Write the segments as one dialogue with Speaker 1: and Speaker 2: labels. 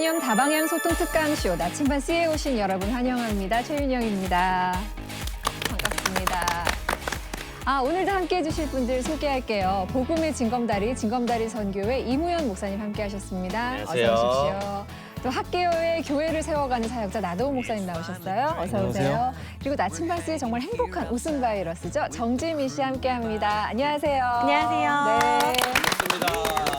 Speaker 1: 개념 다방향 소통 특강쇼 나침반 C에 오신 여러분 환영합니다. 최윤영입니다. 반갑습니다. 오늘도 함께해 주실 분들 소개할게요. 복음의 징검다리 선교회 이무현 목사님 함께하셨습니다.
Speaker 2: 안녕하세요.
Speaker 1: 어서 오십시오. 또 학계여의 교회를 세워가는 사역자 나도우 목사님 나오셨어요. 어서 오세요. 그리고 나침반 C의 정말 행복한 웃음 바이러스죠. 정지미 씨 함께합니다. 안녕하세요.
Speaker 3: 안녕하세요.
Speaker 1: 네.
Speaker 2: 반갑습니다.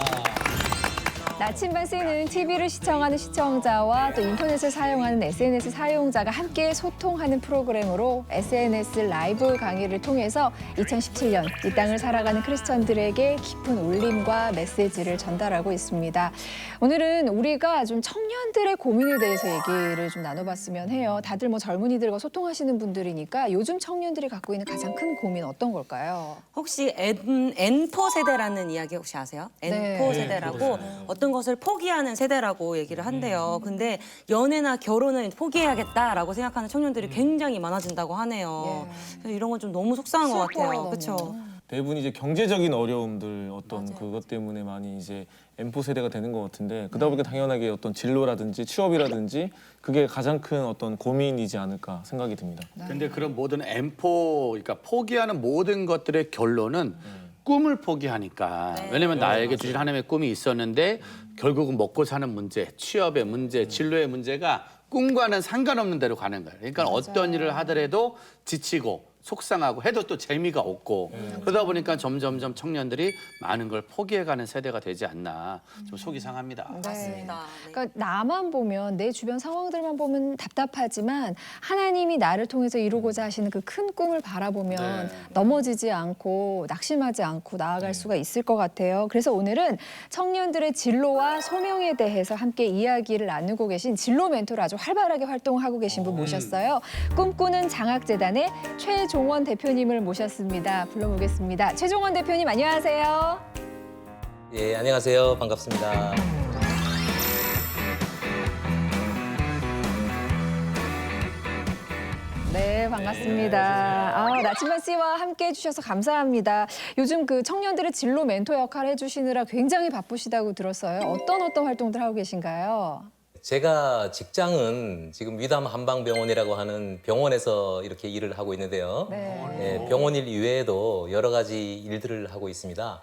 Speaker 1: 나침반 C는 TV를 시청하는 시청자와 또 인터넷을 사용하는 SNS 사용자가 함께 소통하는 프로그램으로 SNS 라이브 강의를 통해서 2017년 이 땅을 살아가는 크리스천들에게 깊은 울림과 메시지를 전달하고 있습니다. 오늘은 우리가 좀 청년들의 고민에 대해서 얘기를 좀 나눠봤으면 해요. 다들 뭐 젊은이들과 소통하시는 분들이니까 요즘 청년들이 갖고 있는 가장 큰 고민 어떤 걸까요?
Speaker 3: 혹시 N4 세대라는 이야기 혹시 아세요?
Speaker 1: 네.
Speaker 3: N4 세대라고 어떤 것을 포기하는 세대라고 얘기를 한대요. 근데 연애나 결혼을 포기해야겠다라고 생각하는 청년들이 굉장히 많아진다고 하네요. 그래서 이런 건 좀 너무 속상한 것
Speaker 1: 슬퍼요,
Speaker 3: 같아요.
Speaker 1: 너무.
Speaker 3: 그렇죠?
Speaker 2: 대부분 이제 경제적인 어려움들 그것 때문에 많이 이제 M4 세대가 되는 것 같은데 그러다 보니까 당연하게 어떤 진로라든지 취업이라든지 그게 가장 큰 어떤 고민이지 않을까 생각이 듭니다.
Speaker 4: 근데 그런 모든 M4, 그러니까 포기하는 모든 것들의 결론은 꿈을 포기하니까. 왜냐면 나에게 주신 하나님의 꿈이 있었는데 결국은 먹고 사는 문제, 취업의 문제, 진로의 문제가 꿈과는 상관없는 대로 가는 거예요. 그러니까 어떤 일을 하더라도 지치고 속상하고 해도 또 재미가 없고 그러다 보니까 점점점 청년들이 많은 걸 포기해가는 세대가 되지 않나 좀 속이 상합니다.
Speaker 3: 맞습니다. 네.
Speaker 1: 그러니까 나만 보면 내 주변 상황들만 보면 답답하지만 하나님이 나를 통해서 이루고자 하시는 그 큰 꿈을 바라보면 넘어지지 않고 낙심하지 않고 나아갈 수가 있을 것 같아요. 그래서 오늘은 청년들의 진로와 소명에 대해서 함께 이야기를 나누고 계신 진로 멘토로 아주 활발하게 활동하고 계신 분 모셨어요. 꿈꾸는 장학재단의 최종원 대표님을 모셨습니다. 불러보겠습니다. 최종원 대표님 안녕하세요.
Speaker 5: 예, 안녕하세요. 반갑습니다.
Speaker 1: 네, 반갑습니다. 나침반 C와 함께 해주셔서 감사합니다. 요즘 그 청년들의 진로 멘토 역할 해주시느라 굉장히 바쁘시다고 들었어요. 어떤 활동들 하고 계신가요?
Speaker 5: 제가 직장은 지금 위담 한방병원이라고 하는 병원에서 이렇게 일을 하고 있는데요.
Speaker 1: 네.
Speaker 5: 병원 일 이외에도 여러 가지 일들을 하고 있습니다.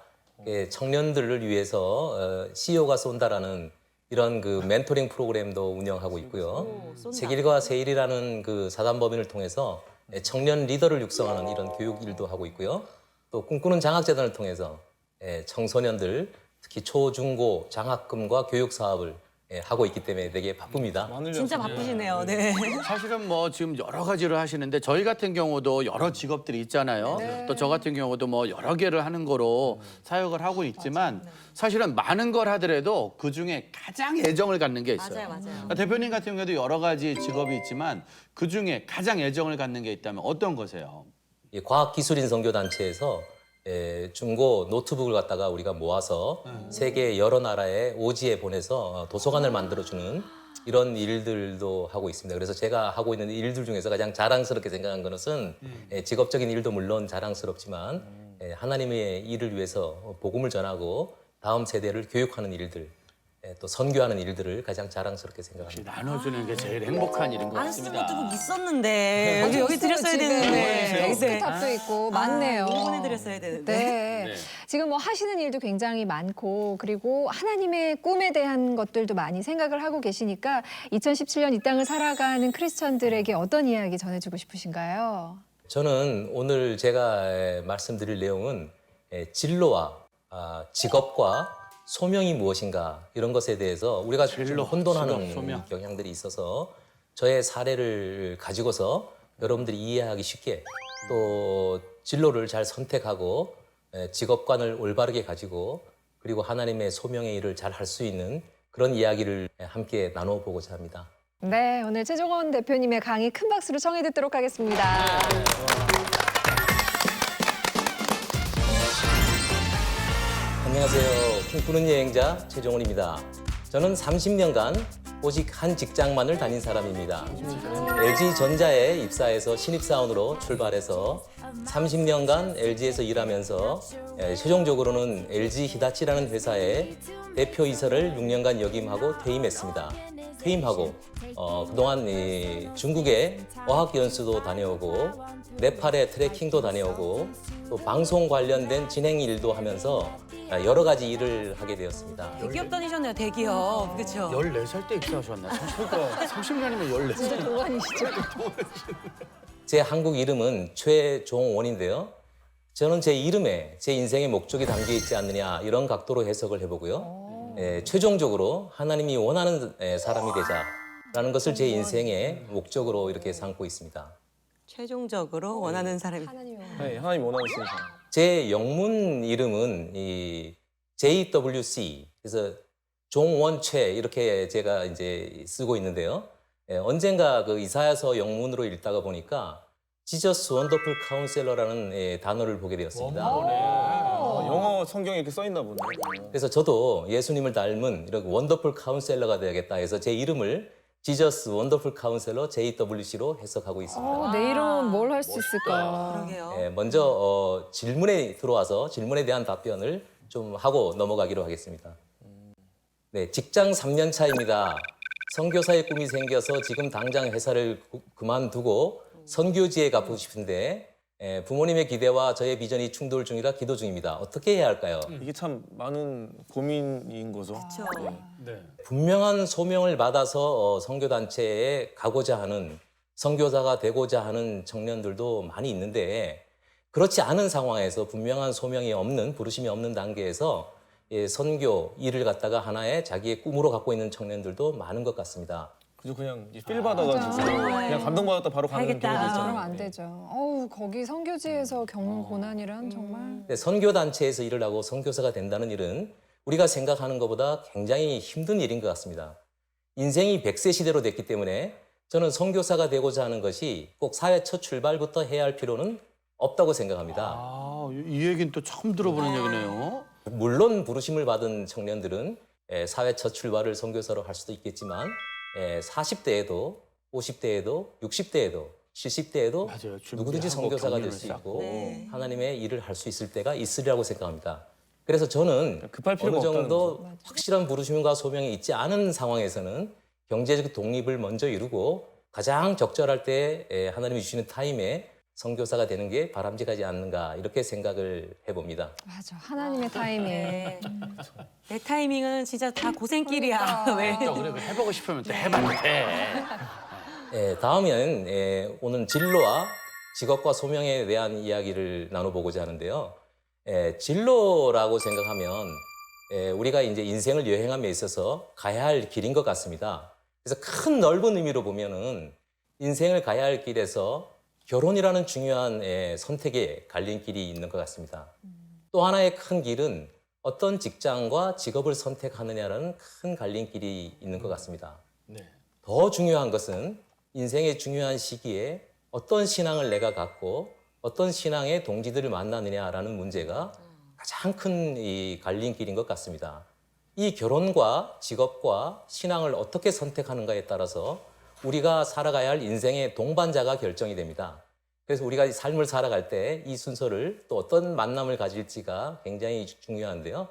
Speaker 5: 청년들을 위해서 CEO가 쏜다라는 이런 그 멘토링 프로그램도 운영하고 있고요. 세길과 세일이라는 그 사단법인을 통해서 청년 리더를 육성하는 이런 교육 일도 하고 있고요. 또 꿈꾸는 장학재단을 통해서 청소년들 특히 초, 중고 장학금과 교육 사업을 하고 있기 때문에 되게 바쁩니다.
Speaker 3: 진짜 바쁘시네요. 네.
Speaker 4: 사실은 뭐 지금 여러 가지를 하시는데 저희 같은 경우도 여러 직업들이 있잖아요. 또 저 같은 경우도 뭐 여러 개를 하는 거로 사역을 하고 있지만 사실은 많은 걸 하더라도 그중에 가장 애정을 갖는 게 있어요.
Speaker 3: 맞아요.
Speaker 4: 그러니까 대표님 같은 경우도 여러 가지 직업이 있지만 그중에 가장 애정을 갖는 게 있다면 어떤 거세요?
Speaker 5: 과학기술인 선교단체에서 중고 노트북을 갖다가 우리가 모아서 세계 여러 나라의 오지에 보내서 도서관을 만들어주는 이런 일들도 하고 있습니다. 그래서 제가 하고 있는 일들 중에서 가장 자랑스럽게 생각한 것은 직업적인 일도 물론 자랑스럽지만 하나님의 일을 위해서 복음을 전하고 다음 세대를 교육하는 일들, 또 선교하는 일들을 가장 자랑스럽게 생각합니다.
Speaker 4: 나눠주는 게 제일 행복한 일인 것
Speaker 3: 안 쓴
Speaker 4: 같습니다.
Speaker 3: 노트북 있었는데 여기 드렸어야 되는데.
Speaker 1: 데스크탑도 있고 많네요.
Speaker 3: 보내드렸어야 되는데.
Speaker 1: 네. 지금 뭐 하시는 일도 굉장히 많고 그리고 하나님의 꿈에 대한 것들도 많이 생각을 하고 계시니까 2017년 이 땅을 살아가는 크리스천들에게 어떤 이야기 전해주고 싶으신가요?
Speaker 5: 저는 오늘 제가 말씀드릴 내용은 진로와 직업과 소명이 무엇인가 이런 것에 대해서 우리가 좀 혼돈하는
Speaker 4: 직업, 소명.
Speaker 5: 경향들이 있어서 저의 사례를 가지고서 여러분들이 이해하기 쉽게 또 진로를 잘 선택하고 직업관을 올바르게 가지고 그리고 하나님의 소명의 일을 잘 할 수 있는 그런 이야기를 함께 나눠보고자 합니다.
Speaker 1: 네, 오늘 최종원 대표님의 강의 큰 박수로 청해 듣도록 하겠습니다.
Speaker 5: 안녕하세요. 꿈꾸는 여행자 최종원입니다. 저는 30년간 오직 한 직장만을 다닌 사람입니다. LG전자에 입사해서 신입사원으로 출발해서 30년간 LG에서 일하면서 최종적으로는 LG 히다치라는 회사의 대표이사를 6년간 역임하고 퇴임했습니다. 퇴임하고 그동안 중국에 어학연수도 다녀오고 네팔에 트레킹도 다녀오고 또 방송 관련된 진행 일도 하면서 여러 가지 일을 하게 되었습니다.
Speaker 3: 대기업 다니셨네요, 대기업. 그렇죠?
Speaker 4: 14살 때 입사하셨나? 30년이면 14살.
Speaker 1: 진짜 동안이시죠?
Speaker 5: 제 한국 이름은 최종원인데요. 저는 제 이름에 제 인생의 목적이 담겨 있지 않느냐 이런 각도로 해석을 해보고요. 최종적으로 하나님이 원하는 사람이 되자라는 것을 제 인생의 목적으로 이렇게 삼고 있습니다.
Speaker 3: 최종적으로 원하는 사람이.
Speaker 1: 하나님이
Speaker 2: 네, 하나님 원하시는 사람.
Speaker 5: 제 영문 이름은 이 JWC 그래서 종원최 이렇게 제가 이제 쓰고 있는데요. 언젠가 그 이사야서 영문으로 읽다가 보니까 지저스 원더풀 카운셀러라는 단어를 보게 되었습니다.
Speaker 2: 영어 성경에 이렇게 써 있나 보네.
Speaker 5: 그래서 저도 예수님을 닮은 이런 원더풀 카운셀러가 되야겠다 해서 제 이름을 지저스 원더풀 카운셀러 JWC로 해석하고 있습니다.
Speaker 1: 내 이름은 뭘 할 수 있을까?
Speaker 3: 그러게요.
Speaker 5: 먼저 질문에 들어와서 질문에 대한 답변을 좀 하고 넘어가기로 하겠습니다. 네, 직장 3년 차입니다. 선교사의 꿈이 생겨서 지금 당장 회사를 그만두고 선교지에 가고 싶은데 부모님의 기대와 저의 비전이 충돌 중이라 기도 중입니다. 어떻게 해야 할까요?
Speaker 2: 이게 참 많은 고민인 거죠.
Speaker 3: 그렇죠.
Speaker 4: 네.
Speaker 5: 분명한 소명을 받아서 선교단체에 가고자 하는 선교사가 되고자 하는 청년들도 많이 있는데 그렇지 않은 상황에서 분명한 소명이 없는 부르심이 없는 단계에서 선교 일을 갖다가 하나의 자기의 꿈으로 갖고 있는 청년들도 많은 것 같습니다.
Speaker 2: 그죠, 그냥 필 받아가지고 그냥 감동받았다 바로 가는
Speaker 3: 알겠다.
Speaker 2: 경우도
Speaker 1: 그러면
Speaker 2: 있잖아요.
Speaker 1: 안 되죠. 어우, 거기 선교지에서 겪는 고난이란 정말.
Speaker 5: 근데 선교단체에서 일을 하고 선교사가 된다는 일은 우리가 생각하는 것보다 굉장히 힘든 일인 것 같습니다. 인생이 100세 시대로 됐기 때문에 저는 선교사가 되고자 하는 것이 꼭 사회 첫 출발부터 해야 할 필요는 없다고 생각합니다.
Speaker 4: 이 얘기는 또 처음 들어보는 얘기네요.
Speaker 5: 물론 부르심을 받은 청년들은 사회 첫 출발을 선교사로 할 수도 있겠지만 40대에도 50대에도 60대에도 70대에도
Speaker 4: 맞아요.
Speaker 5: 누구든지
Speaker 4: 준비하고
Speaker 5: 선교사가 될
Speaker 4: 경륜을
Speaker 5: 수
Speaker 4: 쌓고.
Speaker 5: 있고
Speaker 3: 네.
Speaker 5: 하나님의 일을 할 수 있을 때가 있으리라고 생각합니다. 그래서 저는
Speaker 2: 급할 필요가
Speaker 5: 어느 정도
Speaker 2: 없다는
Speaker 5: 확실한 부르심과 소명이 있지 않은 상황에서는 경제적 독립을 먼저 이루고 가장 적절할 때 하나님이 주시는 타임에 선교사가 되는 게 바람직하지 않는가 이렇게 생각을 해봅니다.
Speaker 1: 맞아. 하나님의 타이밍.
Speaker 3: 네. 내 타이밍은 진짜 다 고생길이야. 왜?
Speaker 4: 또 그래 해보고 싶으면 또 해봐야 돼.
Speaker 5: 다음은 오늘 진로와 직업과 소명에 대한 이야기를 나눠보고자 하는데요. 진로라고 생각하면 우리가 이제 인생을 여행함에 있어서 가야 할 길인 것 같습니다. 그래서 큰 넓은 의미로 보면은 인생을 가야 할 길에서 결혼이라는 중요한 선택의 갈림길이 있는 것 같습니다. 또 하나의 큰 길은 어떤 직장과 직업을 선택하느냐라는 큰 갈림길이 있는 것 같습니다.
Speaker 4: 네.
Speaker 5: 더 중요한 것은 인생의 중요한 시기에 어떤 신앙을 내가 갖고 어떤 신앙의 동지들을 만나느냐라는 문제가 가장 큰 이 갈림길인 것 같습니다. 이 결혼과 직업과 신앙을 어떻게 선택하는가에 따라서 우리가 살아가야 할 인생의 동반자가 결정이 됩니다. 그래서 우리가 삶을 살아갈 때 이 순서를 또 어떤 만남을 가질지가 굉장히 중요한데요.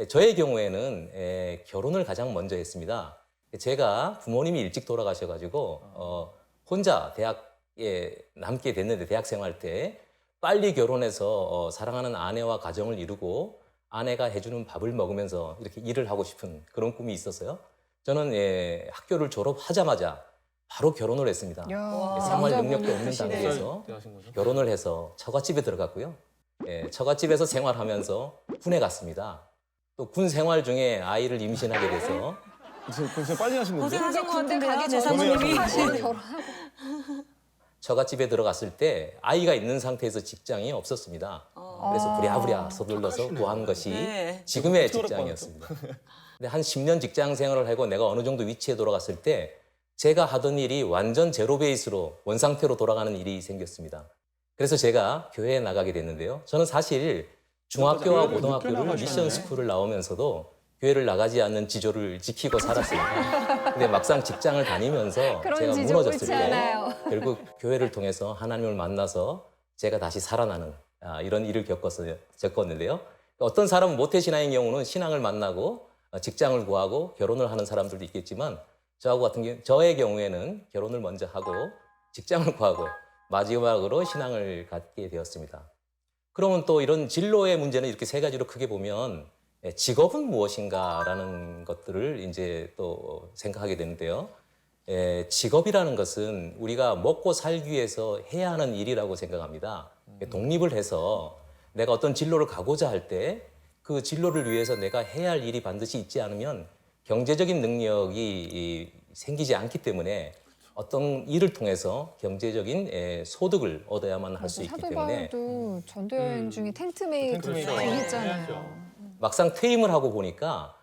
Speaker 5: 저의 경우에는 결혼을 가장 먼저 했습니다. 제가 부모님이 일찍 돌아가셔가지고 혼자 대학에 남게 됐는데 대학 생활 때 빨리 결혼해서 사랑하는 아내와 가정을 이루고 아내가 해주는 밥을 먹으면서 이렇게 일을 하고 싶은 그런 꿈이 있었어요. 저는 학교를 졸업하자마자 바로 결혼을 했습니다. 생활 능력도 없는 단계에서
Speaker 2: 때 하신 거죠?
Speaker 5: 결혼을 해서 처갓집에 들어갔고요. 처갓집에서 생활하면서 군에 갔습니다. 또 군 생활 중에 아이를 임신하게 돼서
Speaker 2: 진짜 빨리 하신 건데?
Speaker 3: 고생하신 것
Speaker 1: 군대
Speaker 3: 같은데요,
Speaker 1: 가기
Speaker 3: 제
Speaker 1: 전에
Speaker 3: 사모님이.
Speaker 1: 사실 결혼하고.
Speaker 5: 처갓집에 들어갔을 때 아이가 있는 상태에서 직장이 없었습니다. 그래서 부랴부랴 서둘러서 구한 것이
Speaker 3: 네.
Speaker 5: 지금의
Speaker 2: 어떻게
Speaker 5: 직장이었습니다. 근데 한 10년 직장 생활을 하고 내가 어느 정도 위치에 돌아갔을 때 제가 하던 일이 완전 제로 베이스로 원상태로 돌아가는 일이 생겼습니다. 그래서 제가 교회에 나가게 됐는데요. 저는 사실 중학교와 고등학교를 미션 스쿨을 나오면서도 교회를 나가지 않는 지조를 지키고 살았습니다. 근데 막상 직장을 다니면서
Speaker 1: 그런
Speaker 5: 제가
Speaker 1: 지조
Speaker 5: 무너졌을
Speaker 1: 옳지
Speaker 5: 때
Speaker 1: 않아요.
Speaker 5: 결국 교회를 통해서 하나님을 만나서 제가 다시 살아나는 이런 일을 겪었는데요. 어떤 사람은 모태신앙인 경우는 신앙을 만나고 직장을 구하고 결혼을 하는 사람들도 있겠지만 저하고 같은 경우, 저의 경우에는 결혼을 먼저 하고 직장을 구하고 마지막으로 신앙을 갖게 되었습니다. 그러면 또 이런 진로의 문제는 이렇게 세 가지로 크게 보면 직업은 무엇인가라는 것들을 이제 또 생각하게 되는데요. 직업이라는 것은 우리가 먹고 살기 위해서 해야 하는 일이라고 생각합니다. 독립을 해서 내가 어떤 진로를 가고자 할 때 그 진로를 위해서 내가 해야 할 일이 반드시 있지 않으면 경제적인 능력이 생기지 않기 때문에 어떤 일을 통해서 경제적인 소득을 얻어야만 할 수 있기 때문에
Speaker 1: 사도바울도 전도 여행 중에 텐트 메이커 했잖아요.
Speaker 5: 막상 퇴임을 하고 보니까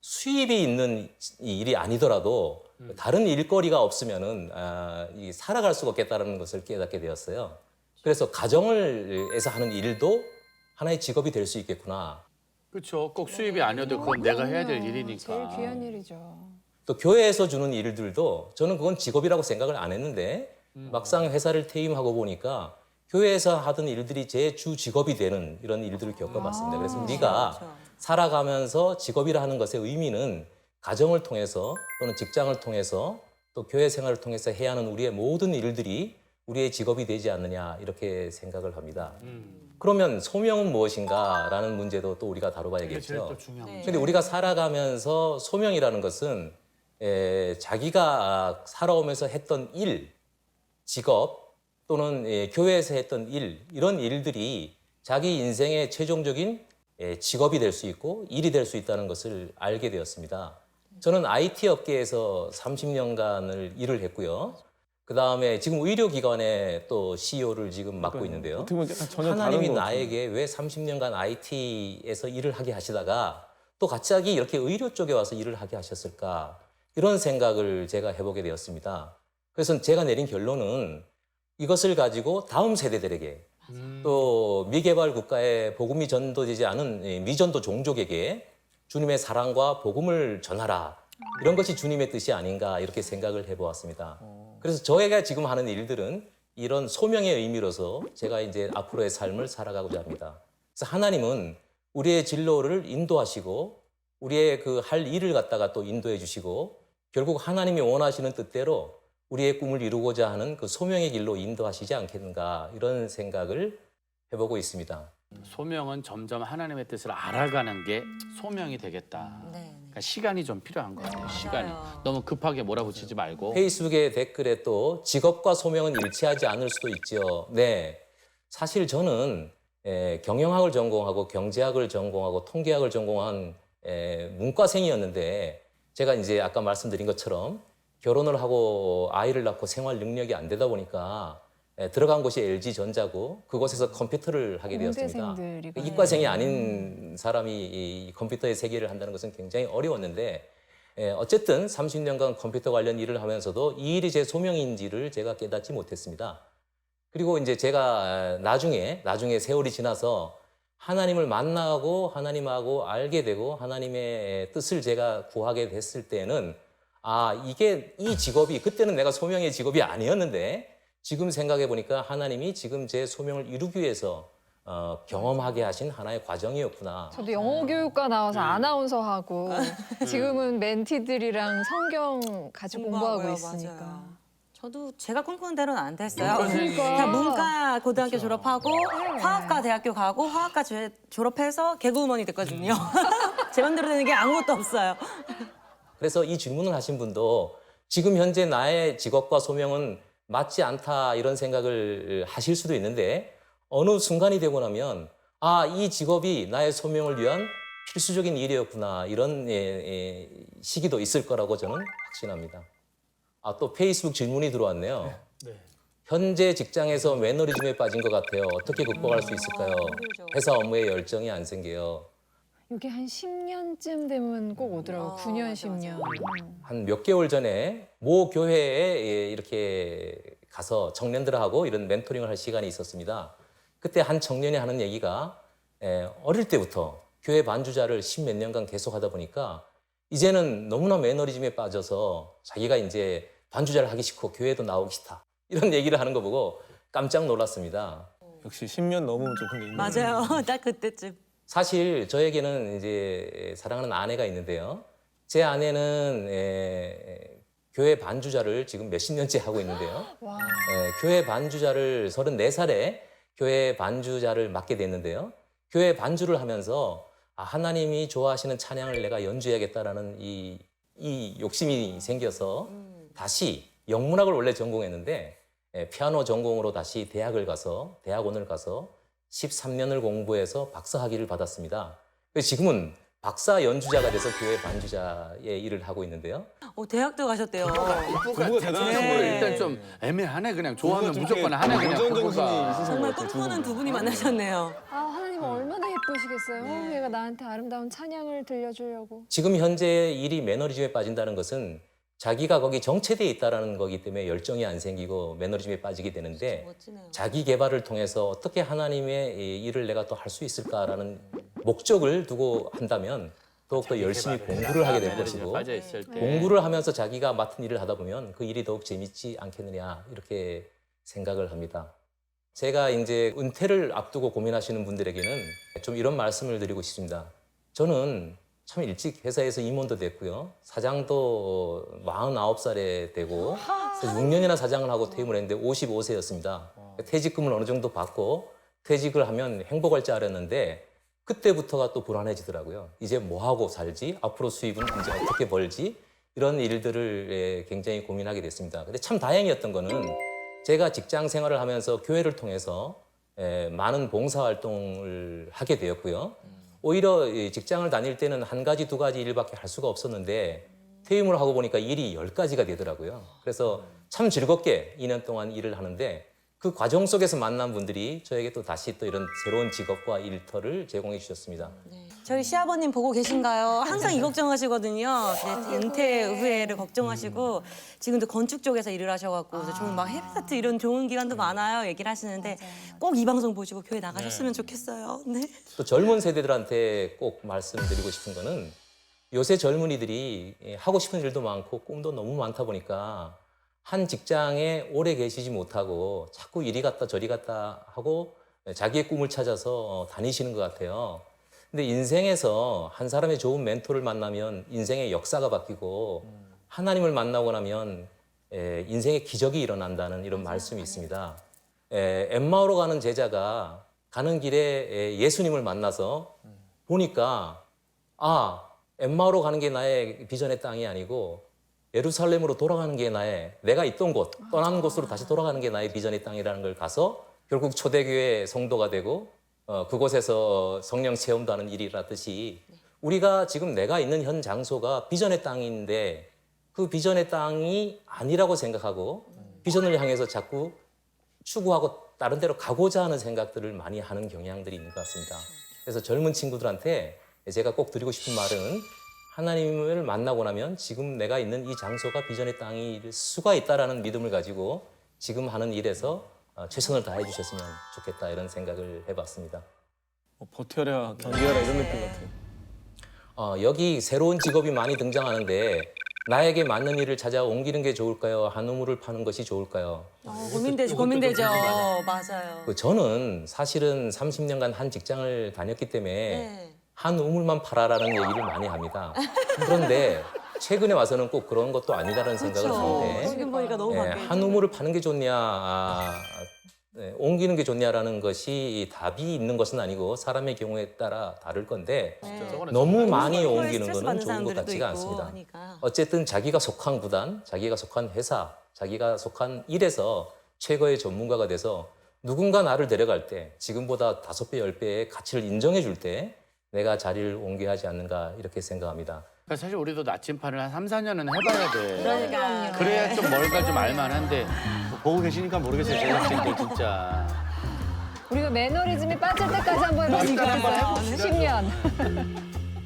Speaker 5: 수입이 있는 이 일이 아니더라도 다른 일거리가 없으면은 살아갈 수가 없겠다는 것을 깨닫게 되었어요. 그래서 가정을에서 하는 일도 하나의 직업이 될 수 있겠구나.
Speaker 4: 그렇죠. 꼭 수입이 아니어도 그건 내가 해야 될 일이니까.
Speaker 1: 제일 귀한 일이죠.
Speaker 5: 또 교회에서 주는 일들도 저는 그건 직업이라고 생각을 안 했는데 막상 회사를 퇴임하고 보니까 교회에서 하던 일들이 제 주 직업이 되는 이런 일들을 겪어봤습니다. 그래서 우리가
Speaker 3: 그렇죠.
Speaker 5: 살아가면서 직업이라 하는 것의 의미는 가정을 통해서 또는 직장을 통해서 또 교회 생활을 통해서 해야 하는 우리의 모든 일들이 우리의 직업이 되지 않느냐 이렇게 생각을 합니다. 그러면 소명은 무엇인가라는 문제도 또 우리가 다뤄봐야겠죠.
Speaker 3: 네.
Speaker 5: 근데 우리가 살아가면서 소명이라는 것은 자기가 살아오면서 했던 일, 직업 또는 교회에서 했던 일, 이런 일들이 자기 인생의 최종적인 직업이 될 수 있고 일이 될 수 있다는 것을 알게 되었습니다. 저는 IT 업계에서 30년간을 일을 했고요. 그다음에 지금 의료기관에 또 CEO를 지금 맡고 있는데요.
Speaker 2: 어떻게 보면 약간 전혀 다른
Speaker 5: 하나님이
Speaker 2: 것 같아요.
Speaker 5: 나에게 왜 30년간 IT에서 일을 하게 하시다가 또 갑자기 이렇게 의료 쪽에 와서 일을 하게 하셨을까? 이런 생각을 제가 해보게 되었습니다. 그래서 제가 내린 결론은 이것을 가지고 다음 세대들에게 또 미개발 국가에 복음이 전도되지 않은 미전도 종족에게 주님의 사랑과 복음을 전하라. 이런 것이 주님의 뜻이 아닌가 이렇게 생각을 해보았습니다. 그래서 저희가 지금 하는 일들은 이런 소명의 의미로서 제가 이제 앞으로의 삶을 살아가고자 합니다. 그래서 하나님은 우리의 진로를 인도하시고 우리의 그 할 일을 갖다가 또 인도해 주시고 결국 하나님이 원하시는 뜻대로 우리의 꿈을 이루고자 하는 그 소명의 길로 인도하시지 않겠는가 이런 생각을 해보고 있습니다.
Speaker 4: 소명은 점점 하나님의 뜻을 알아가는 게 소명이 되겠다.
Speaker 3: 네.
Speaker 4: 그러니까 시간이 좀 필요한 것 같아요. 시간이. 너무 급하게 몰아붙이지 말고.
Speaker 5: 페이스북의 댓글에 또 직업과 소명은 일치하지 않을 수도 있죠. 네. 사실 저는 경영학을 전공하고 경제학을 전공하고 통계학을 전공한 문과생이었는데 제가 이제 아까 말씀드린 것처럼 결혼을 하고 아이를 낳고 생활 능력이 안 되다 보니까 들어간 곳이 LG전자고 그곳에서 컴퓨터를 하게 되었습니다.
Speaker 1: 공대생들이구나.
Speaker 5: 이과생이 아닌 사람이 이 컴퓨터의 세계를 한다는 것은 굉장히 어려웠는데 어쨌든 30년간 컴퓨터 관련 일을 하면서도 이 일이 제 소명인지를 제가 깨닫지 못했습니다. 그리고 이제 제가 나중에 세월이 지나서 하나님을 만나고 하나님하고 알게 되고 하나님의 뜻을 제가 구하게 됐을 때는 이게 이 직업이 그때는 내가 소명의 직업이 아니었는데 지금 생각해 보니까 하나님이 지금 제 소명을 이루기 위해서 경험하게 하신 하나의 과정이었구나.
Speaker 1: 저도 영어 교육과 나와서 아나운서 하고 지금은 멘티들이랑 성경 같이 공부하고
Speaker 3: 공부하고요,
Speaker 1: 있으니까.
Speaker 3: 맞아요. 저도 제가 꿈꾸는 대로는 안 됐어요.
Speaker 1: 그러니까.
Speaker 3: 그냥 문과 고등학교 졸업하고 화학과 대학교 가고 화학과 졸업해서 개그우먼이 됐거든요. 제 맘대로 되는 게 아무것도 없어요.
Speaker 5: 그래서 이 질문을 하신 분도 지금 현재 나의 직업과 소명은 맞지 않다 이런 생각을 하실 수도 있는데 어느 순간이 되고 나면 이 직업이 나의 소명을 위한 필수적인 일이었구나 이런 시기도 있을 거라고 저는 확신합니다. 또 페이스북 질문이 들어왔네요. 현재 직장에서 매너리즘에 빠진 것 같아요. 어떻게 극복할 수 있을까요?
Speaker 3: 힘들죠.
Speaker 5: 회사 업무에 열정이 안 생겨요.
Speaker 1: 이게 한 10년쯤 되면 꼭 오더라고. 9년,
Speaker 3: 맞아,
Speaker 1: 10년.
Speaker 5: 한 몇 개월 전에 모 교회에 이렇게 가서 청년들하고 이런 멘토링을 할 시간이 있었습니다. 그때 한 청년이 하는 얘기가 어릴 때부터 교회 반주자를 10몇 년간 계속 하다 보니까 이제는 너무나 매너리즘에 빠져서 자기가 이제 반주자를 하기 싫고 교회도 나오기 싫다. 이런 얘기를 하는 거 보고 깜짝 놀랐습니다.
Speaker 2: 역시 10년 넘으면 좀 그런 게 있는
Speaker 3: 맞아요. 딱 그때쯤.
Speaker 5: 사실 저에게는 이제 사랑하는 아내가 있는데요. 제 아내는 교회 반주자를 지금 몇십 년째 하고 있는데요. 교회 반주자를 34살에 교회 반주자를 맡게 됐는데요. 교회 반주를 하면서 하나님이 좋아하시는 찬양을 내가 연주해야겠다라는 이 욕심이 생겨서 다시 영문학을 원래 전공했는데 피아노 전공으로 다시 대학원을 가서 13년을 공부해서 박사 학위를 받았습니다. 그래서 지금은 박사 연주자가 돼서 교회 반주자의 일을 하고 있는데요.
Speaker 3: 대학도 가셨대요.
Speaker 2: 부부가 대단하신
Speaker 3: 네.
Speaker 2: 거예요.
Speaker 4: 일단 좀 애매하네. 그냥 좋아하면
Speaker 2: 좀
Speaker 4: 무조건
Speaker 2: 이렇게
Speaker 4: 하네. 그냥
Speaker 2: 도전 정신이
Speaker 4: 부부가.
Speaker 2: 있으신
Speaker 3: 정말
Speaker 2: 것 같아요,
Speaker 3: 꿈꾸는 두 분이 만나셨네요.
Speaker 1: 아, 하나님 얼마나 예쁘시겠어요. 얘가 나한테 아름다운 찬양을 들려주려고.
Speaker 5: 지금 현재 일이 매너리즘에 빠진다는 것은 자기가 거기 정체되어 있다는 거기 때문에 열정이 안 생기고 매너리즘에 빠지게 되는데
Speaker 3: 멋지네요.
Speaker 5: 자기 개발을 통해서 어떻게 하나님의 이 일을 내가 또 할 수 있을까라는 목적을 두고 한다면 더욱더 열심히 공부를 하게 될 것이고
Speaker 4: 빠져 있을 때.
Speaker 5: 공부를 하면서 자기가 맡은 일을 하다 보면 그 일이 더욱 재밌지 않겠느냐 이렇게 생각을 합니다. 제가 이제 은퇴를 앞두고 고민하시는 분들에게는 좀 이런 말씀을 드리고 싶습니다. 저는 참 일찍 회사에서 임원도 됐고요. 사장도 49살에 되고 6년이나 사장을 하고 퇴임을 했는데 55세였습니다. 퇴직금을 어느 정도 받고 퇴직을 하면 행복할 줄 알았는데 그때부터가 또 불안해지더라고요. 이제 뭐 하고 살지? 앞으로 수입은 이제 어떻게 벌지? 이런 일들을 굉장히 고민하게 됐습니다. 근데 참 다행이었던 거는 제가 직장 생활을 하면서 교회를 통해서 많은 봉사활동을 하게 되었고요. 오히려 직장을 다닐 때는 한 가지, 두 가지 일밖에 할 수가 없었는데 퇴임을 하고 보니까 일이 10가지가 되더라고요. 그래서 참 즐겁게 2년 동안 일을 하는데 그 과정 속에서 만난 분들이 저에게 또 다시 또 이런 새로운 직업과 일터를 제공해 주셨습니다.
Speaker 3: 저희 시아버님 보고 계신가요? 항상 이 걱정하시거든요. 네, 은퇴 후에를 걱정하시고 지금도 건축 쪽에서 일을 하셔갖고 그래서 저는 막 헤비사트 이런 좋은 기간도 많아요. 얘기를 하시는데 꼭 이 방송 보시고 교회 나가셨으면 좋겠어요. 네.
Speaker 5: 또 젊은 세대들한테 꼭 말씀드리고 싶은 거는 요새 젊은이들이 하고 싶은 일도 많고 꿈도 너무 많다 보니까 한 직장에 오래 계시지 못하고 자꾸 이리 갔다 저리 갔다 하고 자기의 꿈을 찾아서 다니시는 것 같아요. 근데 인생에서 한 사람의 좋은 멘토를 만나면 인생의 역사가 바뀌고 하나님을 만나고 나면 인생의 기적이 일어난다는 이런 말씀이 있습니다. 엠마오로 가는 제자가 가는 길에 예수님을 만나서 보니까 엠마오로 가는 게 나의 비전의 땅이 아니고 예루살렘으로 돌아가는 게 내가 있던 곳, 떠난 곳으로 다시 돌아가는 게 나의 비전의 땅이라는 걸 가서 결국 초대교회 성도가 되고 그곳에서 성령 체험도 하는 일이라듯이 우리가 지금 내가 있는 현 장소가 비전의 땅인데 그 비전의 땅이 아니라고 생각하고 비전을 향해서 자꾸 추구하고 다른 데로 가고자 하는 생각들을 많이 하는 경향들이 있는 것 같습니다. 그래서 젊은 친구들한테 제가 꼭 드리고 싶은 말은 하나님을 만나고 나면 지금 내가 있는 이 장소가 비전의 땅일 수가 있다라는 믿음을 가지고 지금 하는 일에서 최선을 다해 주셨으면 좋겠다 이런 생각을 해봤습니다.
Speaker 2: 버텨라, 견뎌라 이런 느낌 같아요.
Speaker 5: 여기 새로운 직업이 많이 등장하는데 나에게 맞는 일을 찾아 옮기는 게 좋을까요? 한 우물을 파는 것이 좋을까요?
Speaker 3: 고민되죠. 맞아요.
Speaker 5: 저는 사실은 30년간 한 직장을 다녔기 때문에
Speaker 3: 네.
Speaker 5: 한 우물만 팔아라는 얘기를 많이 합니다. 그런데 최근에 와서는 꼭 그런 것도 아니다라는 생각을 하는데
Speaker 3: 지금 보니까 너무 바뀌어요.
Speaker 5: 한 우물을 파는 게 좋냐, 옮기는 게 좋냐라는 것이 답이 있는 것은 아니고 사람의 경우에 따라 다를 건데 너무 많이 옮기는
Speaker 3: 스트레스
Speaker 5: 거는
Speaker 3: 받는
Speaker 5: 좋은 것
Speaker 3: 사람들도
Speaker 5: 같지가
Speaker 3: 있고
Speaker 5: 않습니다.
Speaker 3: 하니까.
Speaker 5: 어쨌든 자기가 속한 구단, 자기가 속한 회사, 자기가 속한 일에서 최고의 전문가가 돼서 누군가 나를 데려갈 때 지금보다 5배, 10배의 가치를 인정해 줄 때 내가 자리를 옮겨야 하지 않는가 이렇게 생각합니다.
Speaker 4: 그러니까 사실 우리도 나침판을 한 3, 4년은 해봐야 돼.
Speaker 3: 그러니까.
Speaker 4: 그래야 좀 뭘까 좀 알만한데 뭐 보고 계시니까 모르겠어요. 제작진들 진짜.
Speaker 1: 우리가 매너리즘에 빠질 때까지 한번 해봤으면 좋겠어요. 10년.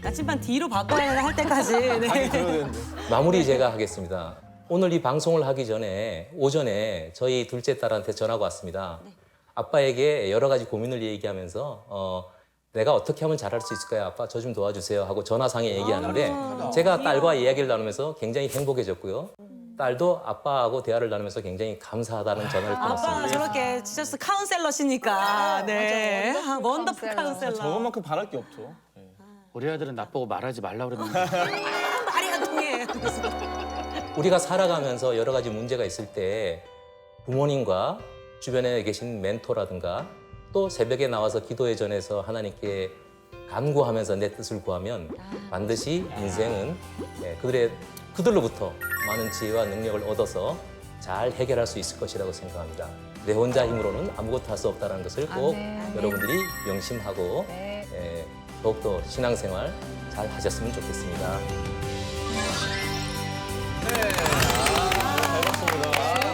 Speaker 3: 나침반 뒤로 바꿔야 할 때까지. 네.
Speaker 2: 들어야 되는데.
Speaker 5: 마무리 제가 하겠습니다. 오늘 이 방송을 하기 전에 오전에 저희 둘째 딸한테 전화가 왔습니다. 아빠에게 여러 가지 고민을 얘기하면서 내가 어떻게 하면 잘할 수 있을까요? 아빠 저 좀 도와주세요 하고 전화상에 얘기하는데 제가 딸과 이야기를 나누면서 굉장히 행복해졌고요. 딸도 아빠하고 대화를 나누면서 굉장히 감사하다는 전화를
Speaker 3: 아빠
Speaker 5: 끊었습니다.
Speaker 3: 저렇게 지저스 카운셀러시니까. 네.
Speaker 1: 맞아,
Speaker 3: 원더풀 카운셀러.
Speaker 2: 저것만큼 바랄 게 없죠. 네.
Speaker 4: 우리 아들은 나보고 말하지 말라 그러는데.
Speaker 3: 말이 안 통해.
Speaker 5: 우리가 살아가면서 여러 가지 문제가 있을 때 부모님과 주변에 계신 멘토라든가 또 새벽에 나와서 기도의 전에서 하나님께 간구하면서 내 뜻을 구하면 반드시 인생은 그들로부터 많은 지혜와 능력을 얻어서 잘 해결할 수 있을 것이라고 생각합니다. 내 혼자 힘으로는 아무것도 할 수 없다는 것을 꼭
Speaker 1: 아멘.
Speaker 5: 여러분들이 명심하고
Speaker 1: 네.
Speaker 5: 더욱더 신앙생활 잘 하셨으면 좋겠습니다.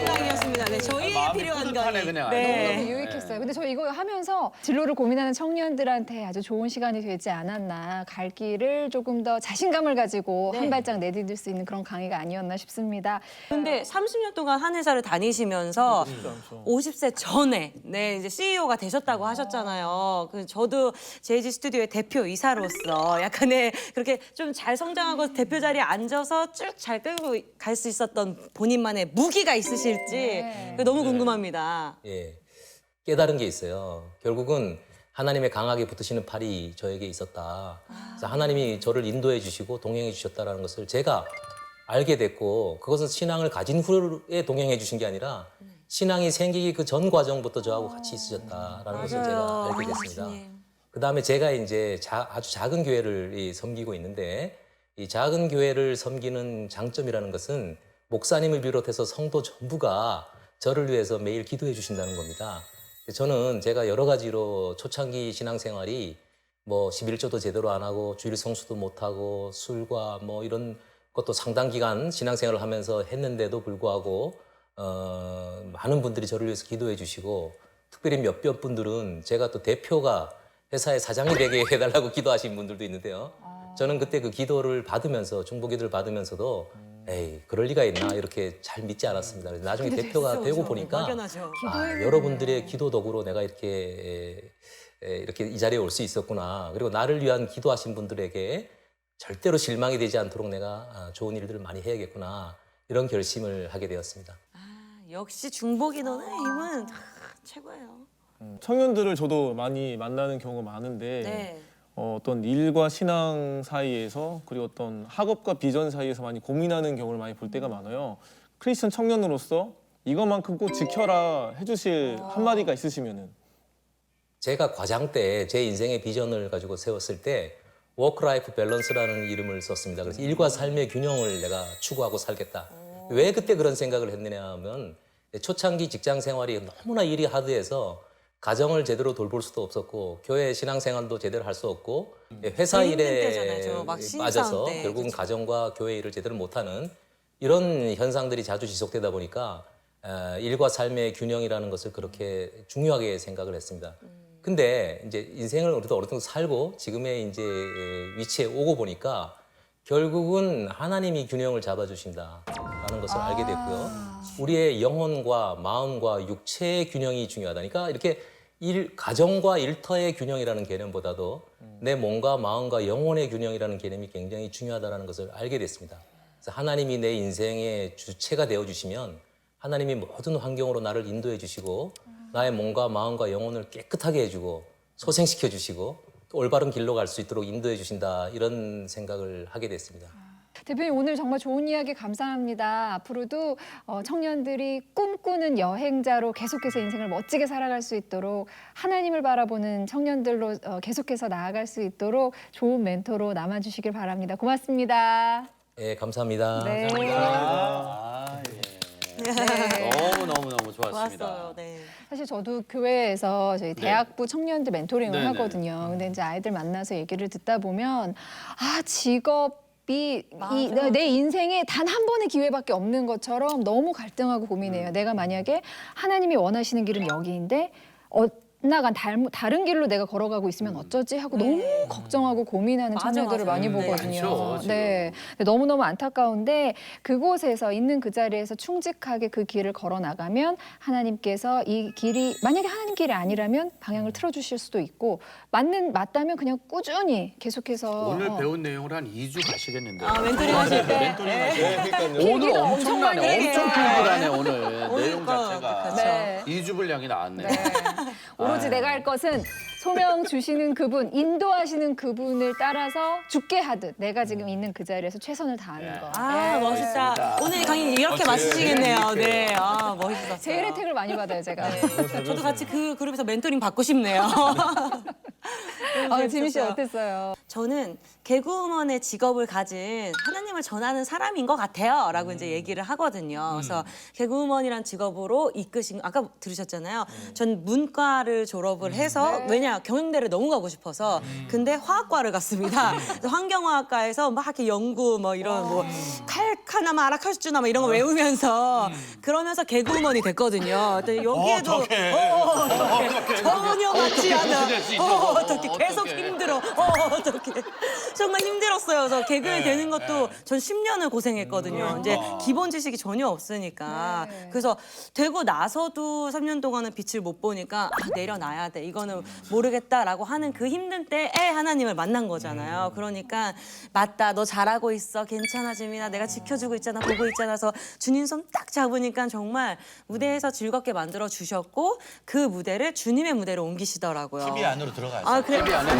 Speaker 3: 건강이었습니다. 네, 저희의
Speaker 4: 마음이
Speaker 3: 필요한
Speaker 4: 뿌듯하네,
Speaker 3: 강의.
Speaker 4: 그냥.
Speaker 3: 네.
Speaker 1: 너무 유익했어요. 근데 저 이거 하면서 진로를 고민하는 청년들한테 아주 좋은 시간이 되지 않았나. 갈 길을 조금 더 자신감을 가지고
Speaker 3: 네.
Speaker 1: 한 발짝 내디딜 수 있는 그런 강의가 아니었나 싶습니다.
Speaker 3: 근데 30년 동안 한 회사를 다니시면서 50세 전에 네 이제 CEO가 되셨다고 하셨잖아요. 그 저도 JG 스튜디오의 대표이사로서 약간의 그렇게 좀 잘 성장하고 대표 자리에 앉아서 쭉 잘 끌고 갈 수 있었던 본인만의 무기가 있으실지
Speaker 1: 네.
Speaker 3: 그게 너무 궁금합니다.
Speaker 5: 예, 깨달은 게 있어요. 결국은 하나님의 강하게 붙으시는 팔이 저에게 있었다. 그래서 하나님이 저를 인도해 주시고 동행해 주셨다는 것을 제가 알게 됐고 그것은 신앙을 가진 후에 동행해 주신 게 아니라 신앙이 생기기 그 전 과정부터 저하고 같이 있으셨다라는 것을 제가 알게 됐습니다. 그 다음에 제가 이제 아주 작은 교회를 섬기고 있는데 이 작은 교회를 섬기는 장점이라는 것은 목사님을 비롯해서 성도 전부가 저를 위해서 매일 기도해 주신다는 겁니다. 저는 제가 여러 가지로 초창기 신앙생활이 뭐 11조도 제대로 안 하고 주일 성수도 못 하고 술과 뭐 이런 것도 상당 기간 신앙생활을 하면서 했는데도 불구하고 많은 분들이 저를 위해서 기도해 주시고 특별히 몇몇 분들은 제가 또 대표가 회사의 사장이 되게 해달라고 기도하신 분들도 있는데요. 저는 그때 그 기도를 받으면서 중보기도를 받으면서도 에이 그럴 리가 있나 이렇게 잘 믿지 않았습니다. 그래서 나중에 대표가 되고 보니까
Speaker 3: 막연하죠.
Speaker 5: 여러분들의 기도 덕으로 내가 이렇게 이 자리에 올 수 있었구나. 그리고 나를 위한 기도하신 분들에게 절대로 실망이 되지 않도록 내가 좋은 일들을 많이 해야겠구나. 이런 결심을 하게 되었습니다.
Speaker 3: 역시 중보기도는 힘은 최고예요.
Speaker 2: 청년들을 저도 많이 만나는 경우가 많은데
Speaker 3: 네.
Speaker 2: 어떤 일과 신앙 사이에서 그리고 어떤 학업과 비전 사이에서 많이 고민하는 경우를 많이 볼 때가 많아요. 크리스천 청년으로서 이것만큼 꼭 지켜라 해주실 한마디가 있으시면은.
Speaker 5: 제가 과장 때 제 인생의 비전을 가지고 세웠을 때 워크라이프 밸런스라는 이름을 썼습니다. 그래서 일과 삶의 균형을 내가 추구하고 살겠다. 왜 그때 그런 생각을 했느냐 하면 초창기 직장 생활이 너무나 일이 하드해서 가정을 제대로 돌볼 수도 없었고 교회 신앙생활도 제대로 할 수 없고 회사
Speaker 3: 힘든
Speaker 5: 일에
Speaker 3: 때잖아요. 막 신입사원
Speaker 5: 빠져서
Speaker 3: 때.
Speaker 5: 결국은
Speaker 3: 그쵸.
Speaker 5: 가정과 교회 일을 제대로 못하는 이런 현상들이 자주 지속되다 보니까 일과 삶의 균형이라는 것을 그렇게 중요하게 생각을 했습니다. 근데 이제 인생을 어느 정도 살고 지금의 이제 위치에 오고 보니까 결국은 하나님이 균형을 잡아주신다라는 것을 알게 됐고요. 우리의 영혼과 마음과 육체의 균형이 중요하다니까 이렇게 가정과 일터의 균형이라는 개념보다도 내 몸과 마음과 영혼의 균형이라는 개념이 굉장히 중요하다는 것을 알게 됐습니다. 그래서 하나님이 내 인생의 주체가 되어주시면 하나님이 모든 환경으로 나를 인도해 주시고 나의 몸과 마음과 영혼을 깨끗하게 해주고 소생시켜 주시고 또 올바른 길로 갈 수 있도록 인도해 주신다 이런 생각을 하게 됐습니다.
Speaker 1: 대표님 오늘 정말 좋은 이야기 감사합니다. 앞으로도 청년들이 꿈꾸는 여행자로 계속해서 인생을 멋지게 살아갈 수 있도록 하나님을 바라보는 청년들로 계속해서 나아갈 수 있도록 좋은 멘토로 남아주시길 바랍니다. 고맙습니다.
Speaker 5: 네, 감사합니다.
Speaker 1: 네.
Speaker 4: 너무 좋았습니다.
Speaker 3: 좋았어요. 네.
Speaker 1: 사실 저도 교회에서 저희 대학부 청년들 멘토링을
Speaker 4: 네네.
Speaker 1: 하거든요. 근데 이제 아이들 만나서 얘기를 듣다 보면 직업이 내 인생에 단 한 번의 기회밖에 없는 것처럼 너무 갈등하고 고민해요. 내가 만약에 하나님이 원하시는 길은 여기인데 나간 다른 길로 내가 걸어가고 있으면 어쩌지 하고 너무 걱정하고 고민하는
Speaker 3: 맞아,
Speaker 1: 청년들을
Speaker 3: 맞아.
Speaker 1: 많이
Speaker 3: 네.
Speaker 1: 보거든요.
Speaker 4: 많죠, 지금.
Speaker 1: 네. 근데 너무너무 안타까운데 그곳에서 있는 그 자리에서 충직하게 그 길을 걸어 나가면 하나님께서 이 길이 만약에 하나님 길이 아니라면 방향을 틀어주실 수도 있고 맞다면 그냥 꾸준히 계속해서
Speaker 4: 오늘 배운 내용을 한 2주 가시겠는데.
Speaker 3: 아, 멘토링 하실 때.
Speaker 4: 오늘
Speaker 1: 필기가
Speaker 4: 엄청나네.
Speaker 1: 엄청
Speaker 4: 엄청
Speaker 3: 많이
Speaker 4: 필기하네 오늘. 내용
Speaker 3: 거,
Speaker 4: 자체가.
Speaker 3: 그쵸.
Speaker 1: 네.
Speaker 4: 2주 분량이 나왔네.
Speaker 1: 오로지 내가 할 것은 소명 주시는 그분, 인도하시는 그분을 따라서 죽게 하듯 내가 지금 있는 그 자리에서 최선을 다하는 거.
Speaker 3: 아, 멋있다. 오늘 이 강의 이렇게 마치시겠네요. 네. 아, 멋있었어요.
Speaker 1: 제일 혜택을 많이 받아요, 제가.
Speaker 3: 저도 같이 그 그룹에서 멘토링 받고 싶네요.
Speaker 1: 지민 씨 어땠어요?
Speaker 3: 저는 개그우먼의 직업을 가진 하나님을 전하는 사람인 것 같아요. 라고 이제 얘기를 하거든요. 그래서 개그우먼이란 직업으로 이끄신, 아까 들으셨잖아요. 전 문과를 졸업을 해서, 왜냐, 경영대를 너무 가고 싶어서. 근데 화학과를 갔습니다. 그래서 환경화학과에서 막 이렇게 연구, 뭐 이런 뭐 칼카나 마라카슈나 뭐 이런 거 외우면서 그러면서 개그우먼이 됐거든요. 근데 여기에도 어떡해. 전혀 맞지 않아. 어떻게 계속 힘들어. 어떻게 정말 힘들었어요. 그래서 개그에 되는 것도 전 10년을 고생했거든요. 이제 기본 지식이 전혀 없으니까. 그래서 되고 나서도 3년 동안은 빛을 못 보니까 내려놔야 돼. 이거는 모르겠다라고 하는 그 힘든 때에 하나님을 만난 거잖아요. 그러니까 맞다. 너 잘하고 있어. 괜찮아 지민아. 내가 지켜주고 있잖아. 보고 있잖아. 그래서 주님 손 딱 잡으니까 정말 무대에서 즐겁게 만들어 주셨고 그 무대를 주님의 무대로 옮기시더라고요.
Speaker 6: TV 안으로 들어가서.
Speaker 3: 아, 그래.
Speaker 4: 들어가서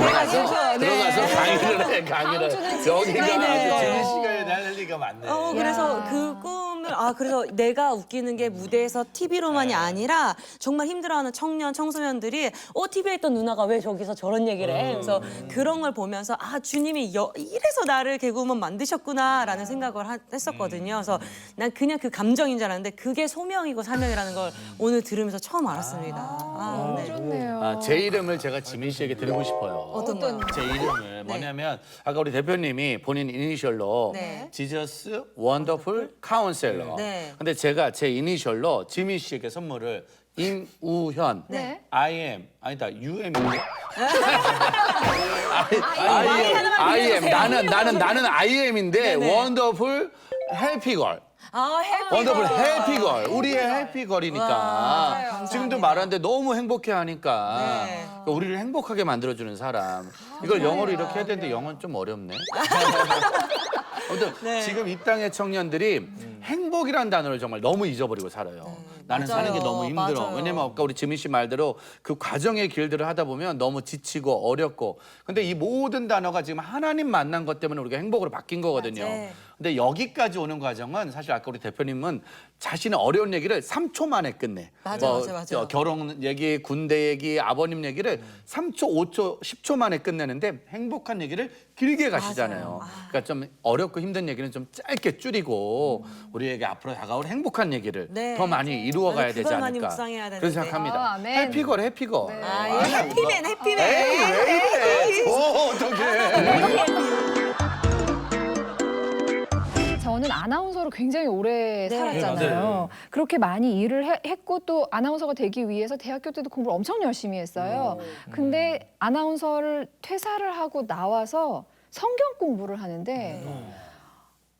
Speaker 4: 강의를 해, 강의를. 여기가
Speaker 3: 네.
Speaker 4: 아주
Speaker 6: 재밌는 시간에 날 리가 많네.
Speaker 3: 그래서 그 꿈을 그래서 내가 웃기는 게 무대에서 TV로만이 아니라 정말 힘들어하는 청년 청소년들이 TV에 있던 누나가 왜 저기서 저런 얘기를 해? 그래서 그런 걸 보면서 주님이 이래서 나를 개그우먼 만드셨구나라는 생각을 했었거든요. 그래서 난 그냥 그 감정인 줄 알았는데 그게 소명이고 사명이라는 걸 오늘 들으면서 처음 알았습니다. 네.
Speaker 1: 좋네요.
Speaker 4: 제 이름을 제가 지민 씨에게 드리고 싶어요.
Speaker 3: 어떤 거요?
Speaker 4: 제 이름을 뭐냐면 아까 우리 대표님이 본인 이니셜로
Speaker 3: 네.
Speaker 4: 지저스 원더풀 카운셀러.
Speaker 3: 네.
Speaker 4: 근데 제가 제 이니셜로 지민 씨에게 선물을 임우현
Speaker 1: 네.
Speaker 4: I am 아니다 UM인데 I am 나는 I am인데 원더풀 해피걸. 원더풀 해피걸. 우리의 해피걸이니까. 지금도 말하는데 너무 행복해하니까. 그러니까 우리를 행복하게 만들어주는 사람. 이걸 영어로 이렇게 해야 되는데 영어는 좀 어렵네. 아무튼 지금 이 땅의 청년들이 행복이라는 단어를 정말 너무 잊어버리고 살아요. 나는 사는 게 너무 힘들어.
Speaker 3: 맞아요.
Speaker 4: 왜냐면 아까 우리 지민 씨 말대로 그 과정의 길들을 하다 보면 너무 지치고 어렵고. 근데 이 모든 단어가 지금 하나님 만난 것 때문에 우리가 행복으로 바뀐 거거든요.
Speaker 3: 맞아요.
Speaker 4: 근데 여기까지 오는 과정은 사실 아까 우리 대표님은 자신의 어려운 얘기를 3초 만에 끝내.
Speaker 3: 맞아.
Speaker 4: 결혼 얘기, 군대 얘기, 아버님 얘기를 3초, 5초, 10초 만에 끝내는데 행복한 얘기를 길게 가시잖아요. 그러니까 좀 어렵고 힘든 얘기는 좀 짧게 줄이고 우리에게 앞으로 다가올 행복한 얘기를
Speaker 3: 네.
Speaker 4: 더 많이 이루어가야 되지
Speaker 3: 그걸 많이
Speaker 4: 않을까.
Speaker 3: 묵상해야 되는데.
Speaker 4: 그렇게 생각합니다.
Speaker 1: 아멘.
Speaker 4: 해피걸, 해피걸.
Speaker 3: 해피맨.
Speaker 4: 에이, 왜 이래? 어떡해.
Speaker 1: 저는 아나운서로 굉장히 오래
Speaker 3: 네.
Speaker 1: 살았잖아요. 그렇게 많이 일을 했고 또 아나운서가 되기 위해서 대학교 때도 공부를 엄청 열심히 했어요. 근데 아나운서를 퇴사를 하고 나와서 성경 공부를 하는데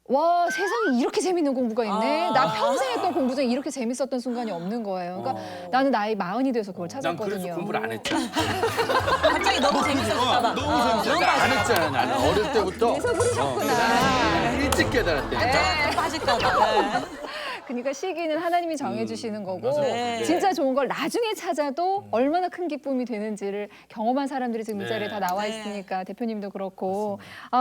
Speaker 1: 와, 세상에 이렇게 재밌는 공부가 있네. 나 평생 했던 공부 중에 이렇게 재밌었던 순간이 없는 거예요. 그러니까 나는 나이 40이 돼서 그걸
Speaker 4: 난
Speaker 1: 찾았거든요.
Speaker 4: 그래서 공부를 안 했잖아.
Speaker 3: 갑자기 너무 재밌었을까 봐.
Speaker 4: 안 했잖아, 나는. 어릴 때부터. 나는 일찍 깨달았대.
Speaker 3: 빠질까 봐.
Speaker 1: 그러니까 시기는 하나님이 정해주시는 거고
Speaker 3: 네.
Speaker 1: 진짜 좋은 걸 나중에 찾아도 얼마나 큰 기쁨이 되는지를 경험한 사람들이 지금 이 자리에 다 나와 있으니까 대표님도 그렇고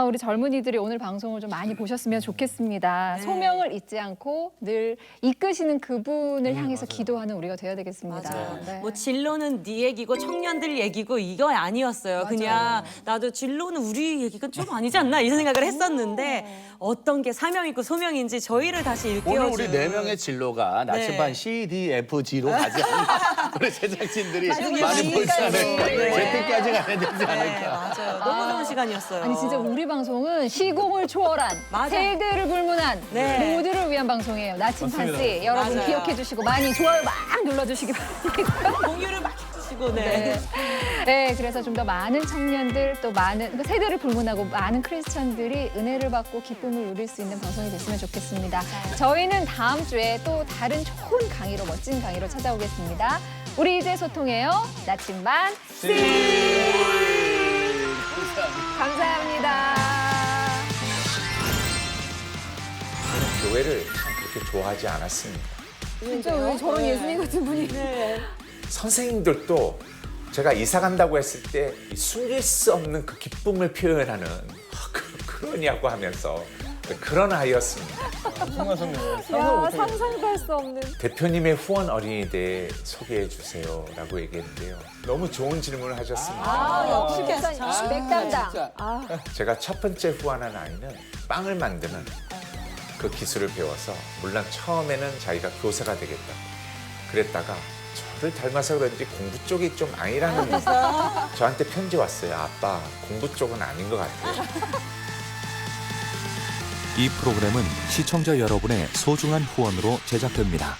Speaker 1: 우리 젊은이들이 오늘 방송을 좀 많이 보셨으면 좋겠습니다. 소명을 잊지 않고 늘 이끄시는 그분을 향해서 기도하는 우리가 되어야 되겠습니다. 네.
Speaker 3: 뭐 진로는 네 얘기고 청년들 얘기고 이거 아니었어요. 그냥 나도 진로는 우리 얘기가 좀 아니지 않나 이 생각을 했었는데 어떤 게 사명이고 소명인지 저희를 다시
Speaker 4: 오늘
Speaker 3: 일깨워준.
Speaker 4: 우리 네 명의 진로가 나침반 C, D, F, G로 가지 않을까. 우리 제작진들이 많이 보지 않을까. Z까지 가야 되지
Speaker 3: 네,
Speaker 4: 않을까.
Speaker 3: 맞아요. 너무 좋은 시간이었어요.
Speaker 1: 아니 진짜 우리 방송은 시공을 초월한
Speaker 3: 맞아.
Speaker 1: 세대를 불문한
Speaker 3: 네.
Speaker 1: 모두를 위한 방송이에요. 나침반 씨 여러분
Speaker 3: 맞아요.
Speaker 1: 기억해 주시고 많이 좋아요 막 눌러주시기 바랍니다.
Speaker 3: 공유를 막 해주시고. 하시고 네.
Speaker 1: 네, 그래서 좀 더 많은 청년들 또 많은 세대를 불문하고 많은 크리스천들이 은혜를 받고 기쁨을 누릴 수 있는 방송이 됐으면 좋겠습니다. 저희는 다음 주에 또 다른 좋은 강의로 멋진 강의로 찾아오겠습니다. 우리 이제 소통해요. 나침반 감사합니다.
Speaker 7: 저는 교회를 참 그렇게 좋아하지 않았습니다.
Speaker 1: 진짜 왜 저런 예수님 같은 분이
Speaker 7: 선생님들도 제가 이사 간다고 했을 때 숨길 수 없는 그 기쁨을 표현하는 그러냐고 하면서 그런 아이였습니다.
Speaker 1: 야, 상상도 할 수 없는.
Speaker 7: 대표님의 후원 어린이대 소개해 주세요라고 얘기했는데요. 너무 좋은 질문을 하셨습니다.
Speaker 1: 역시 목사님 맥담당.
Speaker 7: 제가 첫 번째 후원한 아이는 빵을 만드는 그 기술을 배워서 물론 처음에는 자기가 교사가 되겠다 그랬다가 저를 닮아서 그런지 공부 쪽이 좀 아니라는 저한테 편지 왔어요. 아빠 공부 쪽은 아닌 것 같아요.
Speaker 8: 이 프로그램은 시청자 여러분의 소중한 후원으로 제작됩니다.